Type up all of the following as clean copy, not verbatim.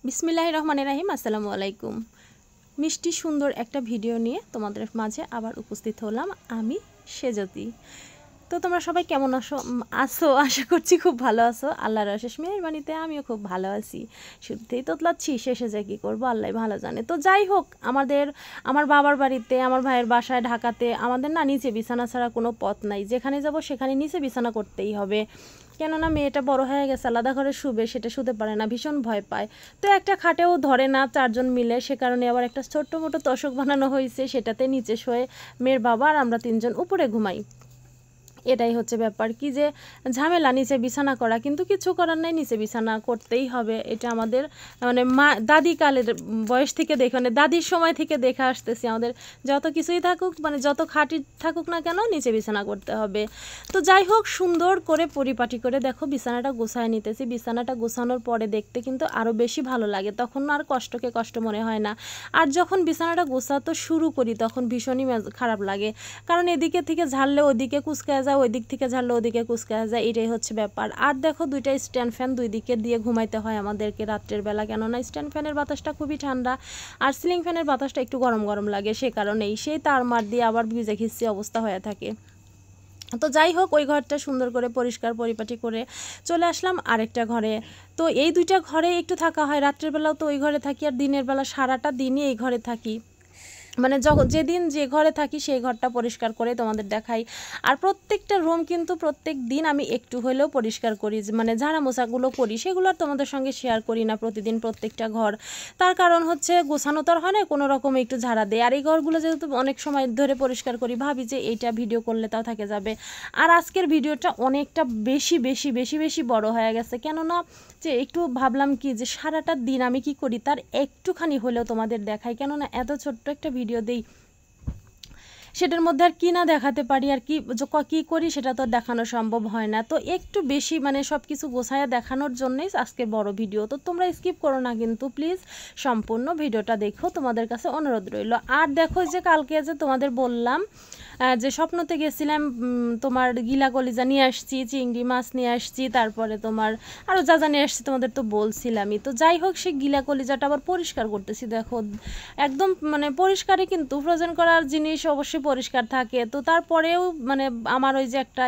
বিসমিল্লাহির রহমানির রহিম। আসসালামু আলাইকুম। মিষ্টি সুন্দর একটা ভিডিও নিয়ে তোমাদের মাঝে আবার উপস্থিত হলাম আমি সেজতি। তো তোমরা সবাই কেমন আছো? আশা করছি খুব ভালো আছো। আল্লাহর অশেষ মেহেরবানিতে আমিও খুব ভালো আছি। শুরুতেই তোতলাচ্ছি, শেষে যে কী করবো আল্লাহ ভালো জানে। তো যাই হোক, আমার বাবার বাড়িতে, আমার ভাইয়ের বাসায় ঢাকাতে আমাদের না নিচে বিছানা ছাড়া কোনো পথ নাই। যেখানে যাব সেখানে নিচে বিছানা করতেই হবে, কেননা মেয়েটা বড় হয়ে গেছে, আলাদা ঘরে শুবে, সেটা শুতে পারে না, ভীষণ ভয় পায়। তো একটা খাটেও ধরে না চারজন মিলে, সে কারণে আবার একটা ছোট্ট মোটো তোষক বানানো হয়েছে, সেটাতে নিচে শোয়ে মেয়ের বাবা আর আমরা তিনজন উপরে ঘুমাই। এটাই হচ্ছে ব্যাপার, কি যে ঝামেলা নিচে বিছানা করা, কিন্তু কিছু করার নাই, নিচে বিছানা করতেই হবে। এটা আমাদের মানে দাদি কালের বয়স থেকে দেখে, মানে দাদির সময় থেকে দেখে আসতেছি, আমাদের যত কিছুই থাকুক, মানে যত খাঁটি থাকুক না কেন, নিচে বিছানা করতে হবে। তো যাই হোক, সুন্দর করে পরিপাটি করে দেখো বিছানাটা গোছায় নিতেছি। বিছানাটা গোছানোর পরে দেখতে কিন্তু আরও বেশি ভালো লাগে, তখন আর কষ্টকে কষ্ট মনে হয় না। আর যখন বিছানাটা গোছাতে শুরু করি তখন ভীষণই খারাপ লাগে, কারণ এদিকে থেকে ঝাড়লে ওদিকে কুচকায় যায়, ওই দিক থেকে ঝাড়লে ওদিকে কুচকায় যায়, এটাই হচ্ছে ব্যাপার। আর দেখো, দুইটা স্ট্যান্ড ফ্যান দুই দিকে দিয়ে ঘুমাইতে হয় আমাদেরকে রাত্রের বেলা, কেননা স্ট্যান্ড ফ্যানের বাতাসটা খুবই ঠান্ডা আর সিলিং ফ্যানের বাতাসটা একটু গরম গরম লাগে, সে কারণেই সেই তার মার দিয়ে আবার ভিজে খিস্তি অবস্থা হয়ে থাকে। তো যাই হোক, ওই ঘরটা সুন্দর করে পরিষ্কার পরিপাটি করে চলে আসলাম আরেকটা ঘরে। তো এই দুইটা ঘরে একটু থাকা হয়, রাত্রের বেলাও তো ওই ঘরে থাকি, আর দিনের বেলা সারাটা দিনই এই ঘরে থাকি। মানে যেদিন যে ঘরে থাকি সেই ঘরটা পরিষ্কার করে তোমাদের দেখাই। আর প্রত্যেকটা রুম কিন্তু প্রত্যেক দিন আমি একটু হলেও পরিষ্কার করি, মানে ঝাড়া মোছাগুলো করি, সেগুলো আর তোমাদের সঙ্গে শেয়ার করি না প্রতিদিন প্রত্যেকটা ঘর। তার কারণ হচ্ছে গোছানো তো আর হয় না, কোনো রকম একটু ঝাড়া দেয়। আর এই ঘরগুলো যেহেতু অনেক সময় ধরে পরিষ্কার করি, ভাবি যে এইটা ভিডিও করলে তাও থাকে যাবে। আর আজকের ভিডিওটা অনেকটা বেশি বেশি বেশি বেশি বড় হয়ে গেছে, কেননা যে একটু ভাবলাম কি যে সারাটা দিন আমি কি করি তার একটুখানি হলেও তোমাদের দেখাই, কেননা এত ছোট্ট একটা ভিডিও দেই, সেটার মধ্যে আর কি না দেখাতে পারি, আর কি করি সেটা তো দেখানো সম্ভব হয় না। তো একটু বেশি মানে সব কিছু গোছায়া দেখানোর জন্যই আজকে বড় ভিডিও। তো তোমরা স্কিপ করো না কিন্তু, প্লিজ সম্পূর্ণ ভিডিওটা দেখো, তোমাদের কাছে অনুরোধ রইল। আর দেখো যে কালকে যে তোমাদের বললাম যে স্বপ্নতে গেছিলাম, তোমার গিলা কলিজা নিয়ে আসছি, চিংড়ি মাছ নিয়ে আসছি, তারপরে তোমার আরও যা যা নিয়ে আসছি তোমাদের তো বলছিলামই। তো যাই হোক, সেই গিলা কলিজাটা আবার পরিষ্কার করতেছি। দেখো একদম মানে পরিষ্কারে, কিন্তু ফ্রোজেন করার জিনিস অবশ্যই পরিষ্কার থাকে। তো তারপরেও মানে আমার ওই যে একটা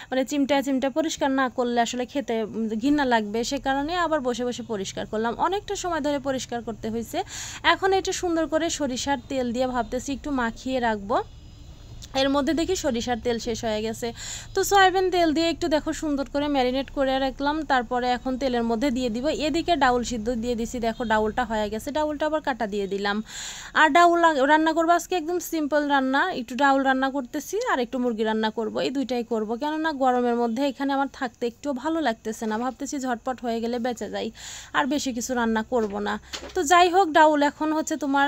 মানে চিমটা পরিষ্কার না করলে আসলে খেতে ঘৃণা লাগবে, সে কারণে আবার বসে বসে পরিষ্কার করলাম, অনেকটা সময় ধরে পরিষ্কার করতে হয়েছে। এখন এটা সুন্দর করে সরিষার তেল দিয়ে ভাবতেছি একটু মাখিয়ে রাখবো। এর মধ্যে দেখি সরিষার তেল শেষ হয়ে গেছে, তো সয়াবিন তেল দিয়ে একটু দেখো সুন্দর করে ম্যারিনেট করে রাখলাম। তারপরে এখন তেলের মধ্যে দিয়ে দিব। এদিকে ডাউল সিদ্ধ দিয়ে দিছি, দেখো ডাউলটা হয়ে গেছে, ডাউলটা আবার কাটা দিয়ে দিলাম। আর ডাউল রান্না করবো আজকে, একদম সিম্পল রান্না, একটু ডাউল রান্না করতেছি আর একটু মুরগি রান্না করব, এই দুইটাই করব, কেননা গরমের মধ্যে এখানে আমার থাকতে একটু ভালো লাগতেছে না, ভাবতেছি ঝটপট হয়ে গেলে বেঁচে যাই, আর বেশি কিছু রান্না করব না। তো যাই হোক, ডাউল এখন হচ্ছে তোমার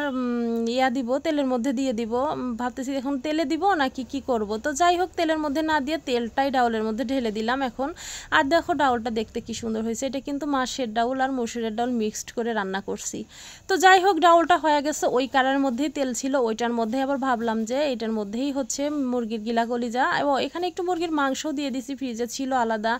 দিব, তেলের মধ্যে দিয়ে দিব, ভাবতেছি এখন তেলে দিব নাকি কি করব। তো যাই হোক, তেলের মধ্যে না দিয়ে তেলটাই ডাউলের মধ্যে ঢেলে দিলাম এখন। আর দেখো ডাউলটা দেখতে কি সুন্দর হয়েছে, এটা কিন্তু মাছের ডাউল আর মসুরের ডাউল মিক্সড করে রান্না করছি। তো যাই হোক, ডাউলটা হয়ে গেছে, ওই কারার মধ্যেই তেল ছিল, ওইটার মধ্যে আবার ভাবলাম যে এটার মধ্যেই হচ্ছে মুরগির গিলা কলিজা, এবং এখানে একটু মুরগির মাংসও দিয়ে দিছি, ফ্রিজে ছিল আলাদা।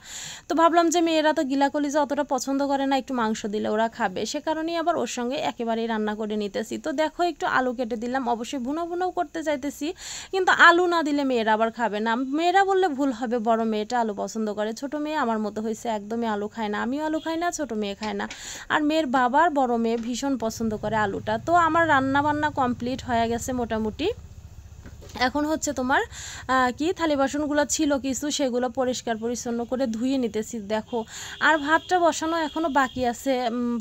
তো ভাবলাম যে মেয়েরা তো গিলা কলিজা অতটা পছন্দ করে না, একটু মাংস দিলে ওরা খাবে, সে কারণেই আবার ওর সঙ্গে একেবারেই রান্না করে নিতেছি। তো দেখো একটু আলু কেটে দিলাম, অবশ্যই ভুনো ভুনোও করতে চাইতেছি, কিন্তু আলু না দিলে মেয়েরা আবার খাবে না। মেয়েরা বললে ভুল হবে, বড় মেয়েটা আলু পছন্দ করে, ছোট মেয়ে আমার মতো হয়েছে একদমই আলু খায় না, আমিও আলু খাই না, ছোট মেয়ে খায় না। আর মেয়ের বাবার বড় মেয়ে ভীষণ পছন্দ করে আলুটা। তো আমার রান্না বান্না কমপ্লিট হয়ে গেছে মোটামুটি। এখন হচ্ছে তোমার কি থালি বাসনগুলো ছিল কিছু, সেগুলো পরিষ্কার পরিচ্ছন্ন করে ধুয়ে নিতেছি দেখো। আর ভাতটা বসানো এখনও বাকি আছে,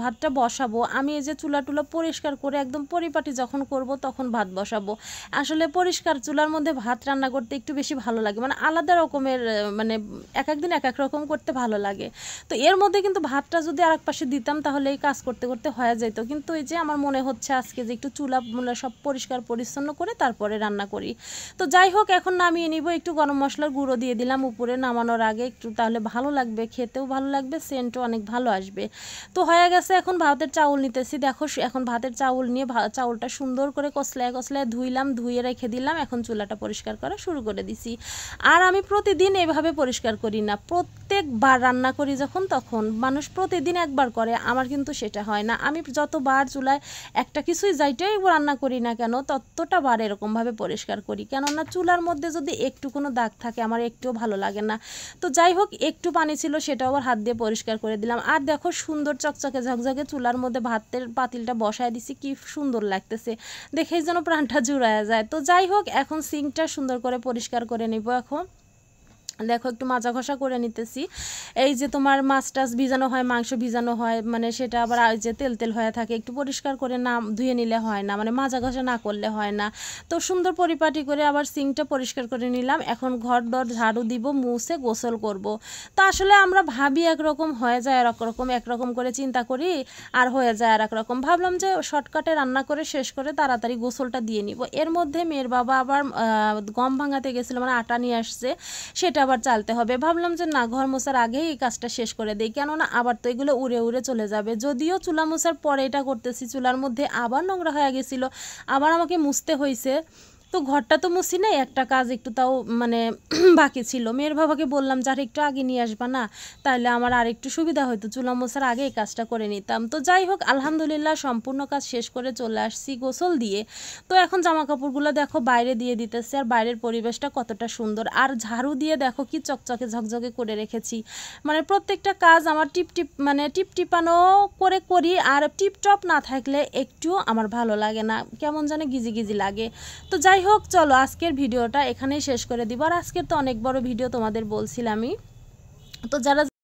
ভাতটা বসাবো আমি। এই যে চুলা টুলা পরিষ্কার করে একদম পরিপাটি যখন করব তখন ভাত বসাবো। আসলে পরিষ্কার চুলার মধ্যে ভাত রান্না করতে একটু বেশি ভালো লাগে, মানে আলাদা রকমের, মানে এক একদিন এক এক রকম করতে ভালো লাগে। তো এর মধ্যে কিন্তু ভাতটা যদি আর এক পাশে দিতাম তাহলে এই কাজ করতে করতে হয়ে যেত, কিন্তু এই যে আমার মনে হচ্ছে আজকে যে একটু চুলা সব পরিষ্কার পরিচ্ছন্ন করে তারপরে রান্না করি। তো যাই হোক এখন নামিয়ে নিব, একটু গরম মশলার গুঁড়ো দিয়ে দিলাম উপরে নামানোর আগে একটু, তাহলে ভালো লাগবে, খেতেও ভালো লাগবে, সেন্টও অনেক ভালো আসবে। তো হয়ে গেছে, এখন ভাতের চাউল নিতেছি। দেখো এখন ভাতের চাউল নিয়ে চাউলটা সুন্দর করে কসলায় কসলায় ধুইলাম, ধুয়ে রেখে দিলাম, এখন চুলাটা পরিষ্কার করা শুরু করে দিছি। আর আমি প্রতিদিন এভাবে পরিষ্কার করি না, প্রত্যেকবার রান্না করি যখন তখন। মানুষ প্রতিদিন একবার করে, আমার কিন্তু সেটা হয় না। আমি যতবার চুলায় একটা কিছুই যাইটাই রান্না করি না কেন ততটা বার এরকমভাবে পরিষ্কার করি, কেননা চুলার মধ্যে যদি একটু কোনো দাগ থাকে আমার একটুও ভালো লাগে না। তো যাই হোক, একটু পানি ছিল সেটাও আবার হাত দিয়ে পরিষ্কার করে দিলাম। আর দেখো সুন্দর চকচকে ঝকঝকে চুলার মধ্যে ভাতের পাতিলটা বসায় দিছি, কি সুন্দর লাগতেছে, দেখেই যেন প্রাণটা জুড়ায় যায়। তো যাই হোক, এখন সিঙ্কটা সুন্দর করে পরিষ্কার করে নিব। এখন দেখো একটু মাজা ঘষা করে নিতেছি। এই যে তোমার মাছ টাছ ভিজানো হয়, মাংস ভিজানো হয়, মানে সেটা আবার যে তেল তেল হয়ে থাকে, একটু পরিষ্কার করে না ধুয়ে নিলে হয় না, মানে মাজা ঘষা না করলে হয় না। তো সুন্দর পরিপাটি করে আবার সিঙ্কটা পরিষ্কার করে নিলাম। এখন ঘর দর ঝাড়ু দিব, মুছে গোসল করব। তো আসলে আমরা ভাবি একরকম, হয়ে যায় একরকম, একরকম করে চিন্তা করি আর হয়ে যায় আর একরকম। ভাবলাম যে শর্টকাটে রান্না করে শেষ করে তাড়াতাড়ি গোসলটা দিয়ে নিব। এর মধ্যে মেয়ের বাবা আবার গম ভাঙাতে গেছিলো, মানে আটা নিয়ে আসছে, সেটা আবার চালতে হবে। ভাবলাম যে না, ঘর মোছার আগেই এই কাজটা শেষ করে দেই, কেননা আবার তো এগুলো উড়ে উড়ে চলে যাবে। যদিও চুলা মোছার পরে এটা করতেছি, চুলার মধ্যে আবার নোংরা হয়ে গেছিলো, আবার আমাকে মুছতে হয়েছে। তো ঘরটা তো মুছি নাই, একটা কাজ একটু তাও মানে বাকি ছিল। মেয়ের বাবাকে বললাম যে আর একটু আগে নিয়ে আসবা না, তাহলে আমার আর একটু সুবিধা হতো, চুলা মোছার আগে এই কাজটা করে নিতাম। তো যাই হোক, আলহামদুলিল্লাহ সম্পূর্ণ কাজ শেষ করে চলে আসছি গোসল দিয়ে। তো এখন জামা কাপড়গুলো দেখো বাইরে দিয়ে দিতেছে, আর বাইরের পরিবেশটা কতটা সুন্দর। আর ঝাড়ু দিয়ে দেখো কি চকচকে ঝকঝকে করে রেখেছি, মানে প্রত্যেকটা কাজ আমার টিপটিপ মানে টিপটিপানো করে করি। আর টিপটপ না থাকলে একটু আমার ভালো লাগে না, কেমন যেন গিজি গিজি লাগে। তো যাই হোক, চলো আজকের ভিডিওটা এখানেই শেষ করে দিব। আর আজকের তো অনেক বড় ভিডিও তোমাদের বলছিলামই। তো যারা